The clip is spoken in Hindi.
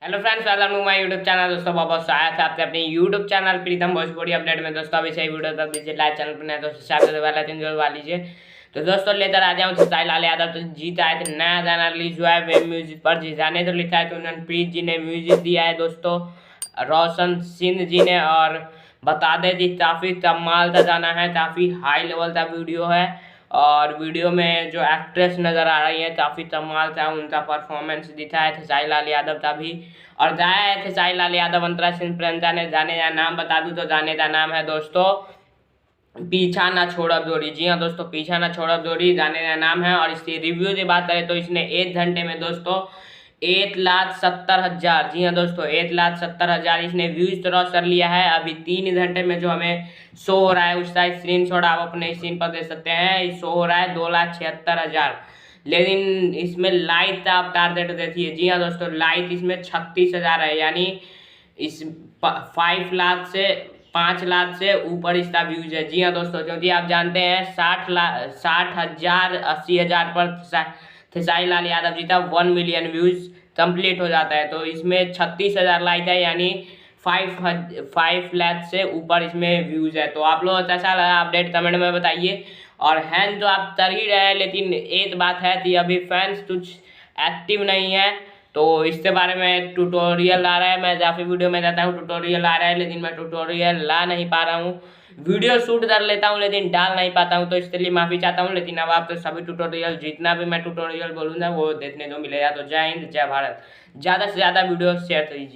Hello friends, welcome to my YouTube channel. दोस्तों बहुत स्वागत है आपसे अपने YouTube channel Pritam Bhojpuri update में। दोस्तों अभी से वीडियो तक दीजिए लाइक, चैनल पर नए दोस्तों सब्सक्राइब वाला दिन जोड़वा लीजिए। तो दोस्तों लेकर आ जाऊँ खेसारी लाल यादव तो जीत आए थे, नया गाना रिलीज हुआ है वेब म्यूजिक पर। जिसाने तो लिखा है तो उन्होंने जी ने म्यूजिक दिया है दोस्तों, रोशन सिंह जी ने। और बता दें कि काफ़ी कमाल का गाना है, काफ़ी हाई लेवल का वीडियो है। और वीडियो में जो एक्ट्रेस नज़र आ रही है काफ़ी कमाल का उनका परफॉर्मेंस दिखा है खेसारी लाल यादव का भी। और गाया है खेसारी लाल यादव, अंतरा सिंह प्रेमजा ने। गाने का नाम बता दूं तो गाने का नाम है दोस्तों पीछा ना छोड़ब जोड़ी। जी हाँ दोस्तों, पीछा ना छोड़ब जोड़ी गाने का नाम है। और इसकी रिव्यू की बात करें तो इसने 1 घंटे में दोस्तों 1,70,000, जी हाँ दोस्तों 1,70,000 इसने व्यूज क्रॉस कर लिया है। अभी 3 घंटे में जो हमें शो हो रहा है उसका स्क्रीनशॉट आप अपने स्क्रीन पर दे सकते हैं। शो हो रहा है 2,76,000, लेकिन इसमें लाइक आप टारगेट देखिए। जी हाँ दोस्तों, लाइक इसमें 36,000 है, यानी इस 5 लाख से 5 लाख से ऊपर इसका व्यूज है। जी हाँ दोस्तों, क्योंकि आप जानते हैं 60,000 80,000 पर खेसारी लाल यादव जी का 1 मिलियन व्यूज कंप्लीट हो जाता है। तो इसमें 36,000 लाइक है, यानी 5 लाख से ऊपर इसमें व्यूज है। तो आप लोग कैसा लगा अपडेट कमेंट में बताइए। और हैंड तो आप कर ही रहे हैं, लेकिन एक बात है कि अभी फैंस कुछ एक्टिव नहीं है, तो इसके बारे में ट्यूटोरियल आ रहा है। मैं काफ़ी वीडियो में जाता हूँ ट्यूटोरियल आ रहा है, लेकिन मैं ट्यूटोरियल ला नहीं पा रहा हूँ। वीडियो शूट कर लेता हूँ लेकिन डाल नहीं पाता हूँ, तो इसके लिए माफ़ी चाहता हूँ। लेकिन अब आप तो सभी ट्यूटोरियल, जितना भी मैं ट्यूटोरियल बोलूँगा वो देखने को मिलेगा। तो जय हिंद, जय भारत। ज़्यादा से ज़्यादा वीडियो शेयर कीजिए।